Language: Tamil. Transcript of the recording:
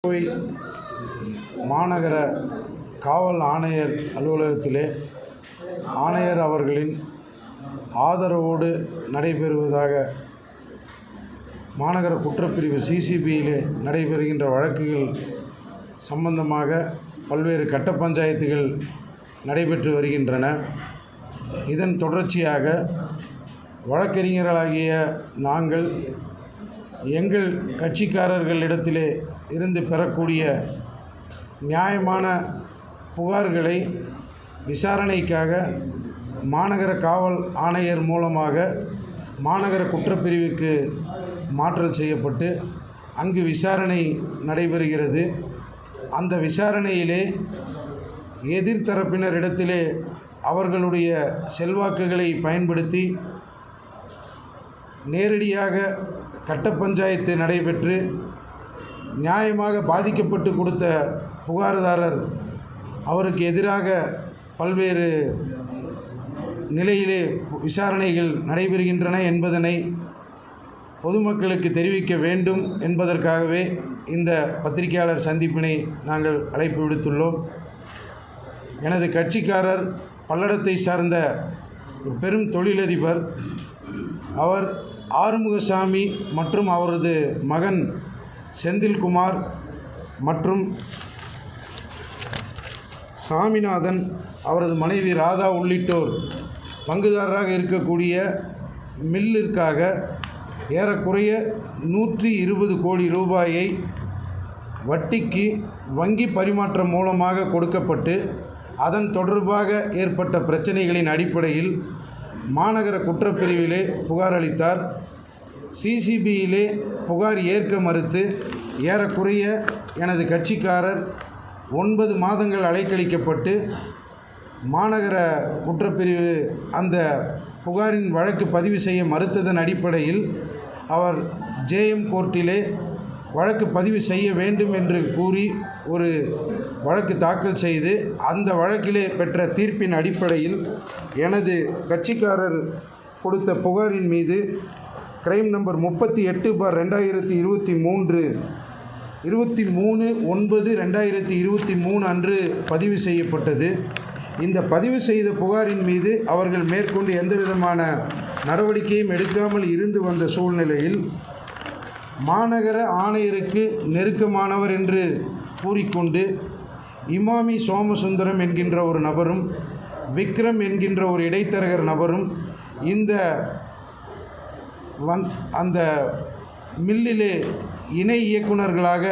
கோவை மாநகர காவல் ஆணையர் அலுவலகத்திலே ஆணையர் அவர்களின் ஆதரவோடு நடைபெறுவதாக மாநகர குற்றப்பிரிவு சிசிபியிலே நடைபெறுகின்ற வழக்குகள் சம்பந்தமாக பல்வேறு கட்ட பஞ்சாயத்துகள் நடைபெற்று வருகின்றன. இதன் தொடர்ச்சியாக வழக்கறிஞர்களாகிய நாங்கள் எங்கள் கட்சிக்காரர்களிடத்திலே இருந்து பெறக்கூடிய நியாயமான புகார்களை விசாரணைக்காக மாநகர காவல் ஆணையர் மூலமாக மாநகர குற்றப்பிரிவுக்கு மாற்றல் செய்யப்பட்டு அங்கு விசாரணை நடைபெறுகிறது. அந்த விசாரணையிலே எதிர்த்தரப்பினரிடத்திலே அவர்களுடைய செல்வாக்குகளை பயன்படுத்தி நேரடியாக கட்ட பஞ்சாயத்து நடைபெற்று நியாயமாக பாதிக்கப்பட்டு கொடுத்த புகார்தாரர் அவருக்கு எதிராக பல்வேறு நிலையிலே விசாரணைகள் நடைபெறுகின்றன என்பதனை பொதுமக்களுக்கு தெரிவிக்க வேண்டும் என்பதற்காகவே இந்த பத்திரிகையாளர் சந்திப்பினை நாங்கள் அழைப்பு விடுத்துள்ளோம். எனது கட்சிக்காரர் பல்லடத்தை சார்ந்த ஒரு பெரும் தொழிலதிபர். அவர் ஆறுமுகசாமி மற்றும் அவரது மகன் செந்தில்குமார் மற்றும் சாமிநாதன், அவரது மனைவி ராதா உள்ளிட்டோர் பங்குதாரராக இருக்கக்கூடிய மில்லிற்காக ஏறக்குறைய 120 கோடி ரூபாயை வட்டிக்கு வங்கி பரிமாற்றம் மூலமாக கொடுக்கப்பட்டு அதன் தொடர்பாக ஏற்பட்ட பிரச்சனைகளின் அடிப்படையில் மாநகர குற்றப்பிரிவிலே புகார் அளித்தார். சிசிபியிலே புகார் ஏற்க மறுத்து ஏறக்குறைய எனது கட்சிக்காரர் 9 மாதங்கள் அலைக்கழிக்கப்பட்டு மாநகர குற்றப்பிரிவு அந்த புகாரின் வழக்கு பதிவு செய்ய மறுத்ததன் அடிப்படையில் அவர் ஜேஎம் கோர்ட்டிலே வழக்கு பதிவு செய்ய வேண்டும் என்று கூறி ஒரு வழக்கு தாக்கல் செய்து அந்த வழக்கிலே பெற்ற தீர்ப்பின் அடிப்படையில் எனது கட்சிக்காரர் கொடுத்த புகாரின் மீது கிரைம் நம்பர் 38/2023 23/9/2023 அன்று பதிவு செய்யப்பட்டது. இந்த பதிவு செய்த புகாரின் மீது அவர்கள் மேற்கொண்டு எந்தவிதமான நடவடிக்கையும் எடுக்காமல் இருந்து வந்த சூழ்நிலையில் மாநகர ஆணையருக்கு நெருக்கமானவர் என்று கூறிக்கொண்டு இமாமி சோமசுந்தரம் என்கின்ற ஒரு நபரும் விக்ரம் என்கின்ற ஒரு இடைத்தரகர் நபரும் அந்த மில்லிலே இணை இயக்குநர்களாக